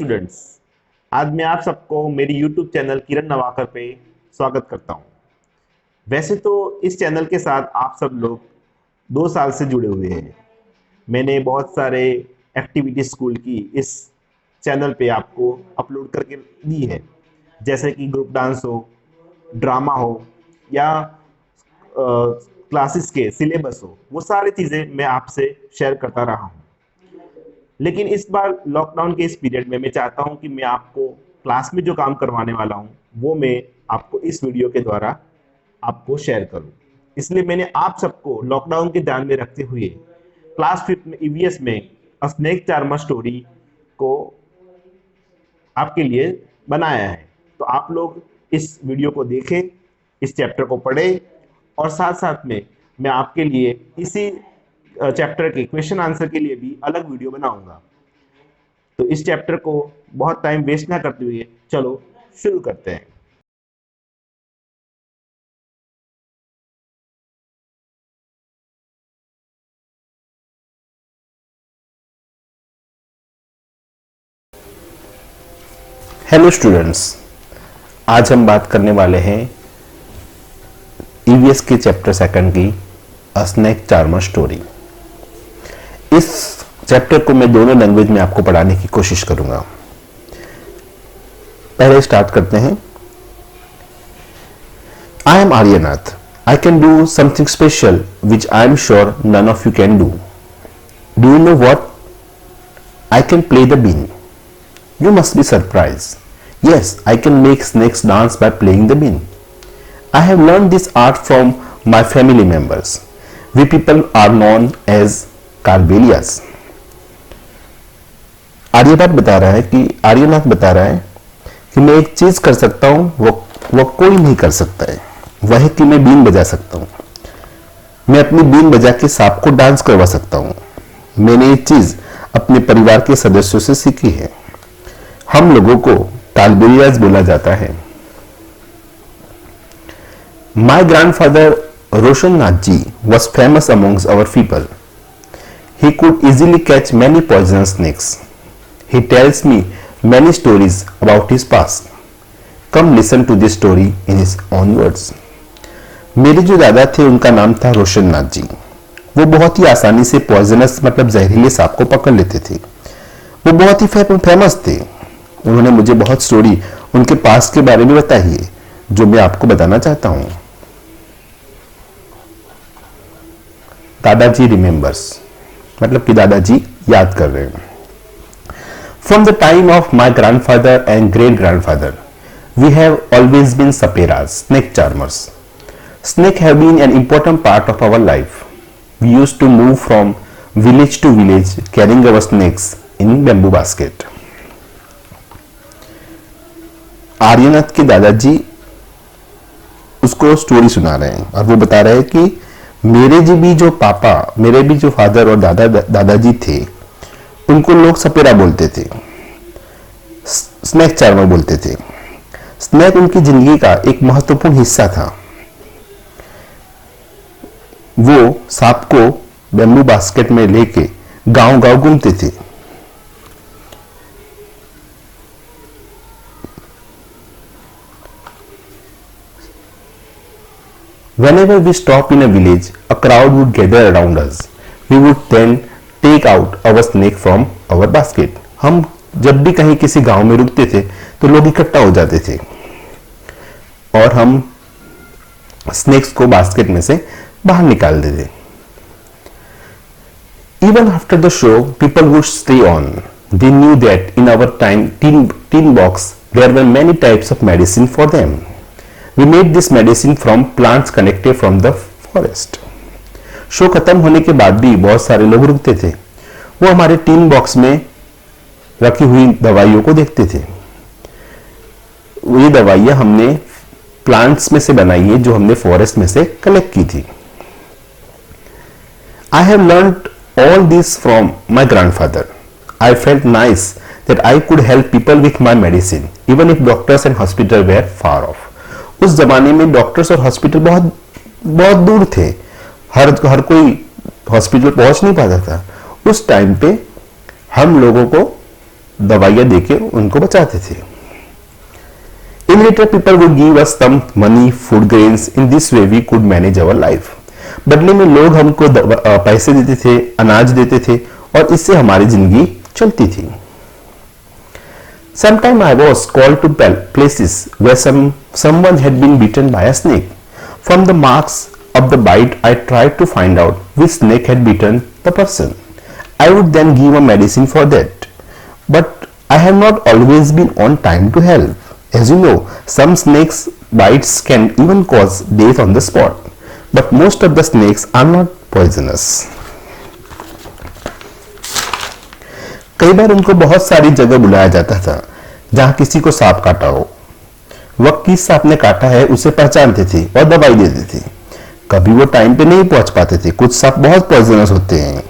Students, आज मैं आप सबको मेरी यूट्यूब चैनल किरण नवाकर पे स्वागत करता हूं। वैसे तो इस चैनल के साथ आप सब लोग 2 साल से जुड़े हुए हैं। मैंने बहुत सारे एक्टिविटी स्कूल की इस चैनल पे आपको अपलोड करके दी है, जैसे कि ग्रुप डांस हो, ड्रामा हो या क्लासेस के सिलेबस हो, वो सारी चीज़ें मैं आपसे शेयर करता रहा हूँ। लेकिन इस बार लॉकडाउन के इस पीरियड में मैं चाहता हूं कि मैं आपको क्लास में जो काम करवाने वाला हूं वो मैं आपको इस वीडियो के द्वारा आपको शेयर करूं। इसलिए मैंने आप सबको लॉकडाउन के ध्यान में रखते हुए क्लास 5 में ईवीएस में अ स्नेक चार्मर स्टोरी को आपके लिए बनाया है। तो आप लोग इस वीडियो को देखें, इस चैप्टर को पढ़ें और साथ साथ में मैं आपके लिए इसी चैप्टर के क्वेश्चन आंसर के लिए भी अलग वीडियो बनाऊंगा। तो इस चैप्टर को बहुत टाइम वेस्ट ना करते हुए चलो शुरू करते हैं। हेलो स्टूडेंट्स, आज हम बात करने वाले हैं ईवीएस के चैप्टर सेकंड की अ स्नेक चार्मर स्टोरी। इस चैप्टर को मैं दोनों लैंग्वेज में आपको पढ़ाने की कोशिश करूंगा। पहले स्टार्ट करते हैं। I am Aryanath. I can do something special which I am sure none of you can do. Do you know what? I can play the been. You must be surprised. Yes, I can make snakes dance by playing the bean. I have learned this art from my family members. We people are known as Kalbelias. Aryanath बता रहा है कि मैं एक चीज कर सकता हूं वो कोई नहीं कर सकता है। वह है कि मैं बीन बजा सकता हूं। मैं अपनी बीन बजा के सांप को डांस करवा सकता हूं। मैंने ये चीज अपने परिवार के सदस्यों से सीखी है। हम लोगों को कालबेलियाज बोला जाता है। My grandfather Roshan Nath ji was famous amongst our people. He could easily catch many poisonous snakes. He tells me many stories about his past. Come listen to this story in his own words. मेरे जो दादा थे उनका नाम था रोशन नाथ जी. वो बहुत ही आसानी से पॉइजनस मतलब जहरीले सांप को पकड़ लेते थे. वो बहुत ही फेमस थे. उन्होंने मुझे बहुत स्टोरी उनके पास के बारे में बताई है जो मैं आपको बताना चाहता हूं. दादाजी रिमेंबर्स मतलब कि दादाजी याद कर रहे हैं. From the time of my grandfather and great grandfather we have always been saperas, snake charmers. Snake have been an important part of our life. We used to move from village to village carrying our snakes in bamboo basket. Aryanath के दादाजी उसको story सुना रहे हैं और वो बता रहे हैं कि मेरे भी जो फादर और दादाजी थे उनको लोग सपेरा बोलते थे, स्नेक चार्मर बोलते थे. स्नेक उनकी जिंदगी का एक महत्वपूर्ण हिस्सा था. वो सांप को बैम्बू बास्केट में लेके गांव-गांव घूमते थे. Whenever we stop in a village, a crowd would gather around us. We would then take out our snake from our basket. हम जब भी कहीं किसी गांव में रुकते थे तो लोग इकट्ठा हो जाते थे और हम स्नेक्स को बास्केट में से बाहर निकाल देते. Even after the show, people would stay on. They knew that in our time tin box there were many types of medicine for them. We made this medicine from plants connected from the forest. Show खत्म होने के बाद भी बहुत सारे लोग रुकते थे. वो हमारे टीन बॉक्स में रखी हुई दवाइयों को देखते थे. ये दवाइयां हमने प्लांट्स में से बनाई है जो हमने फॉरेस्ट में से कलेक्ट की थी. I have learned all this from my grandfather. I felt nice that I could help people with my medicine, even if doctors and hospitals were far off. उस जमाने में डॉक्टर्स और हॉस्पिटल बहुत बहुत दूर थे. हर कोई हॉस्पिटल पहुंच नहीं पाता था. उस टाइम पे हम लोगों को दवाइयां देके उनको बचाते थे। In later people would give us some money, food grains. In this way we could manage our life. बदले में लोग हमको पैसे देते थे, अनाज देते थे और इससे हमारी जिंदगी चलती थी। Sometime I was called to places where someone had been bitten by a snake. From the marks of the bite, I tried to find out which snake had bitten the person. I would then give a medicine for that. But I have not always been on time to help. As you know, some snakes bites can even cause death on the spot. But most of the snakes are not poisonous. कई बार उनको बहुत सारी जगह बुलाया जाता था जहां किसी को सांप काटा हो। वह किस सांप ने काटा है उसे पहचानते थे और दवाई देते थे। कभी वो टाइम पे नहीं पहुंच पाते थे। कुछ सांप बहुत पॉइजनस होते हैं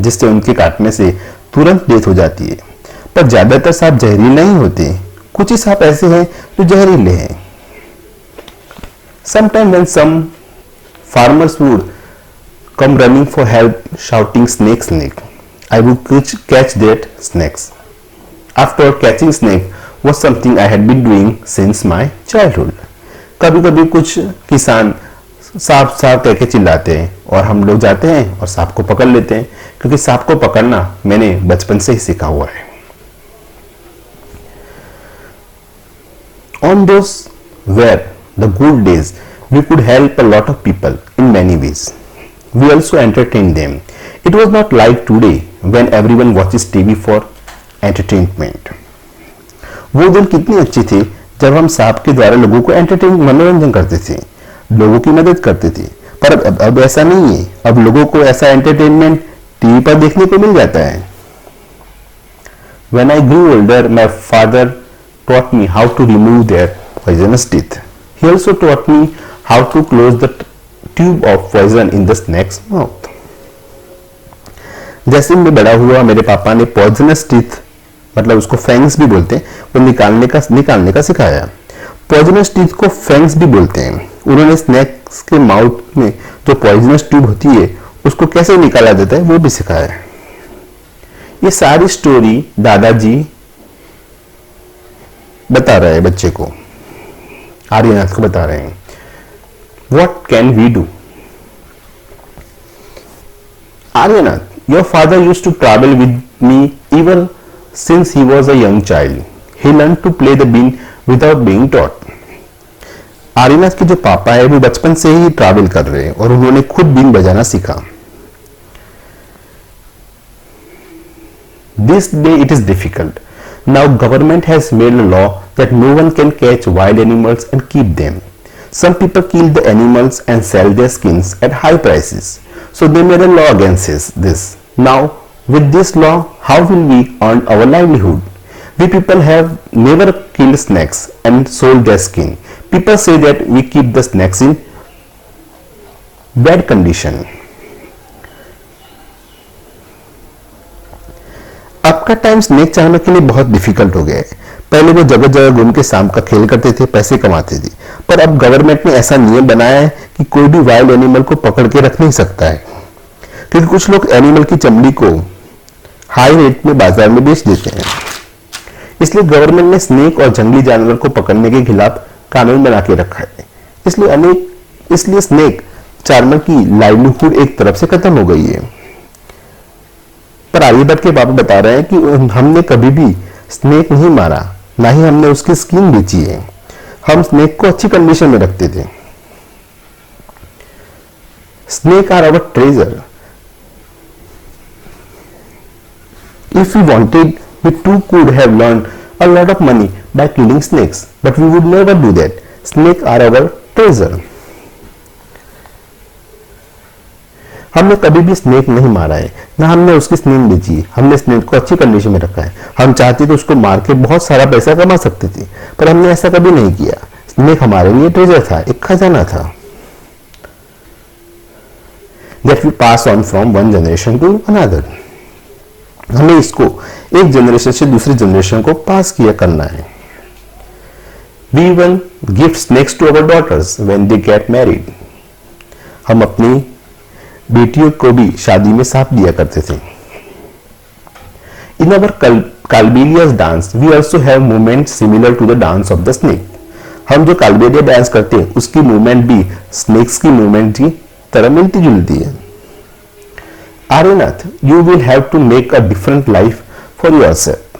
जिससे उनके काटने से तुरंत डेथ हो जाती है, पर ज्यादातर सांप जहरीले नहीं होते। कुछ ही सांप ऐसे हैं जो जहरीले हैं। Sometime when some farmers would come running for help shouting snake snake, I would catch that snakes. After catching snake was something I had been doing since my childhood. कभी कभी कुछ किसान सांप सांप कह के चिल्लाते हैं और हम लोग जाते हैं और सांप को पकड़ लेते हैं, क्योंकि सांप को पकड़ना मैंने बचपन से ही सीखा हुआ है। On those were the good days, we could help a lot of people in many ways. We also entertained them. It was not like today when everyone watches TV for entertainment. वो दिन कितनी अच्छी थी जब हम सांप के द्वारा लोगों को मनोरंजन करते थे, लोगों की मदद करते थे। पर अब ऐसा नहीं है। अब लोगों को ऐसा एंटरटेनमेंट टीवी पर देखने को मिल जाता है। When I grew older, my father taught me how to remove their poisonous teeth. He also taught me how to close the tube of poison in the snake's mouth. जैसे मैं बड़ा हुआ, मेरे पापा ने पॉइजनस टीथ, मतलब उसको fangs भी बोलते हैं, वो निकालने का सिखाया। पॉइजनस टीथ को फैंग्स भी बोलते हैं। उन्होंने स्नेक्स के माउथ में जो पॉइजनस ट्यूब होती है उसको कैसे निकाला जाता है वो भी सिखाया। ये सारी स्टोरी दादाजी बता रहे हैं बच्चे को, आर्यनाथ को बता रहे हैं। What can we do? Aryaнаth, your father used to travel with me even since he was a young child. He learned to play the bean without being taught. Aryanath के जो पापा है वो बचपन से ही ट्रैवल कर रहे हैं और उन्होंने खुद बीन बजाना सीखा। This day it is difficult. Now government has made a law that no one can catch wild animals and keep them. Some people kill the animals and sell their skins at high prices. So they made a law against this. Now with this law, how will we earn our livelihood? We people have never killed snakes and sold their skin. People say that we keep the snakes in bad condition. अब का time snake चाहने के लिए बहुत difficult हो गया है। पहले वो जगह जगह घूम के सांप का खेल करते थे, पैसे कमाते थे, पर अब गवर्नमेंट ने ऐसा नियम बनाया है कि कोई भी वाइल्ड एनिमल को पकड़ के रख नहीं सकता है, क्योंकि कुछ लोग एनिमल की चमड़ी को हाई रेट में बाजार में बेच देते हैं। इसलिए गवर्नमेंट ने स्नेक और जंगली जानवर को पकड़ने के खिलाफ कानून बना के रखा है। इसलिए स्नेक चार्मर की लाइवलीहुड एक तरफ से खत्म हो गई है। पर आर्यभट्ट के पापा बता रहे हैं कि हमने कभी भी स्नेक नहीं मारा, ना ही हमने उसकी स्किन बेची है। हम स्नेक को अच्छी कंडीशन में रखते थे। Snake are our treasure. If we wanted, we too could have earned a lot of money by killing snakes, but we would never do that. Snakes are our treasure. हमने कभी भी snake नहीं मारा है, ना हमने उसकी स्किन बेची। हमने स्नेक को अच्छी कंडीशन में रखा है। हम चाहते तो उसको मार के बहुत सारा पैसा कमा सकते थे, पर हमने ऐसा कभी नहीं किया। स्नेक हमारे लिए ट्रेजर था, एक खजाना था। That we pass on from one generation to another. हमें इसको एक जनरेशन से दूसरी जनरेशन को पास किया करना है। We even give snakes to our daughters when they get married. हम अपनी बेटियों को भी शादी में सांप दिया करते थे। In our कालबेलिया's dance, we also have movements similar to the dance of the snake. हम जो कालबेलिया डांस करते हैं उसकी मूवमेंट भी स्नेक्स की मूवमेंट की तरह मिलती जुलती है. Arinath, you will have to make a different life for yourself.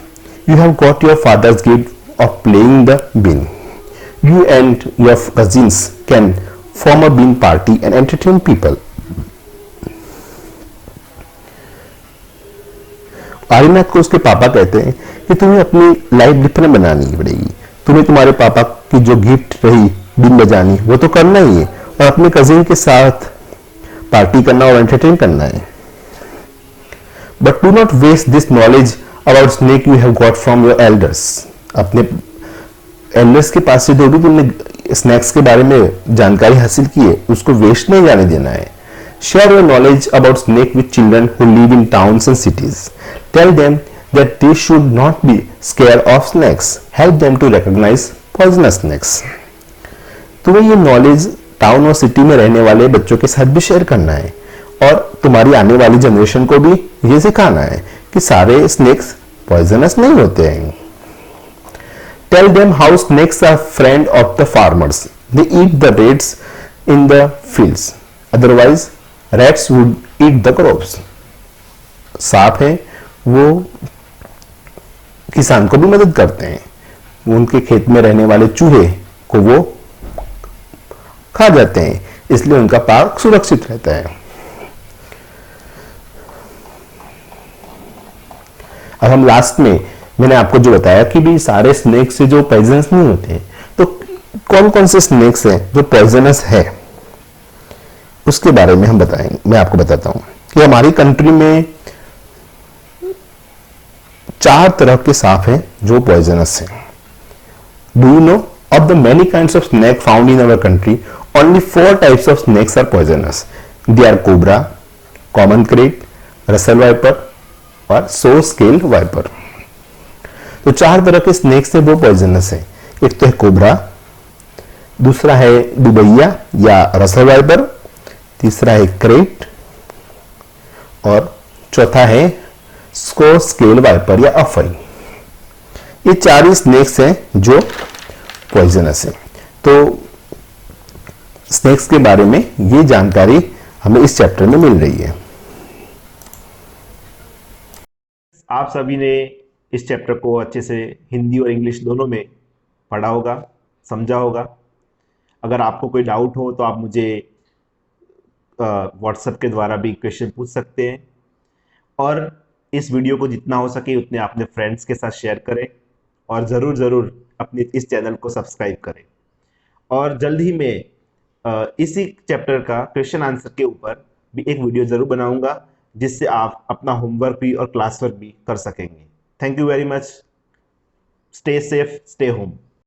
You have got your father's gift of playing the bean. You and your cousins can form a bean party and entertain people. Aryanath को उसके पापा कहते हैं कि तुम्हें अपनी life different बनानी पड़ेगी. तुम्हें तुम्हारे पापा की जो गिफ्ट रही बीन बजानी वो तो करना ही है और अपने कजिन के साथ पार्टी करना और एंटरटेन करना है. But do not waste this knowledge about snake you have got from your elders. अपने एल्डर्स के पास से जो भी तुमने स्नैक्स के बारे में जानकारी हासिल की है उसको वेस्ट नहीं जाने देना है. Share your knowledge about snake with children who live in towns and cities. Tell them that they should not be scared of snakes. Help them to recognize poisonous snakes. तुम्हें ये नॉलेज टाउन और city में रहने वाले बच्चों के साथ भी शेयर करना है और तुम्हारी आने वाली जनरेशन को भी ये सिखाना है कि सारे स्नेक्स पॉइजनस नहीं होते हैं. Tell them how snakes are friend of the farmers. They eat the rats in the fields. Otherwise, rats would eat the crops. सांप है वो किसान को भी मदद करते हैं. उनके खेत में रहने वाले चूहे को वो खा जाते हैं, इसलिए उनका पाक सुरक्षित रहता है. अब हम लास्ट में मैंने आपको जो बताया कि भी सारे स्नेक से जो पॉइजनस नहीं होते, तो कौन कौन से स्नेक्स हैं जो पॉइजनस है उसके बारे में हम बताएंगे. मैं आपको बताता हूं कि हमारी कंट्री में 4 तरह के सांप हैं जो पॉइजनस हैं. Do you know of the many kinds of snake found in our country, only 4 types of snakes are poisonous. They are cobra, common krait, Russell viper और सो स्केल वाइपर. तो 4 तरह के स्नेक्स हैं वो poisonous हैं. एक तो है कोबरा, दूसरा है दुबैया या रसल वाइपर, तीसरा है क्रेट और चौथा है स्को स्केल वाइपर या अफई. ये 4 ही स्नेक्स हैं जो पॉइजनस हैं. तो स्नेक्स के बारे में ये जानकारी हमें इस चैप्टर में मिल रही है. आप सभी ने इस चैप्टर को अच्छे से हिंदी और इंग्लिश दोनों में पढ़ा होगा, समझा होगा. अगर आपको कोई डाउट हो तो आप मुझे व्हाट्सएप के द्वारा भी क्वेश्चन पूछ सकते हैं. और इस वीडियो को जितना हो सके उतने अपने फ्रेंड्स के साथ शेयर करें और ज़रूर अपने इस चैनल को सब्सक्राइब करें. और जल्द ही मैं इसी चैप्टर का क्वेश्चन आंसर के ऊपर भी एक वीडियो ज़रूर बनाऊंगा जिससे आप अपना होमवर्क भी और क्लास वर्क भी कर सकेंगे. Thank you very much. Stay safe, stay home.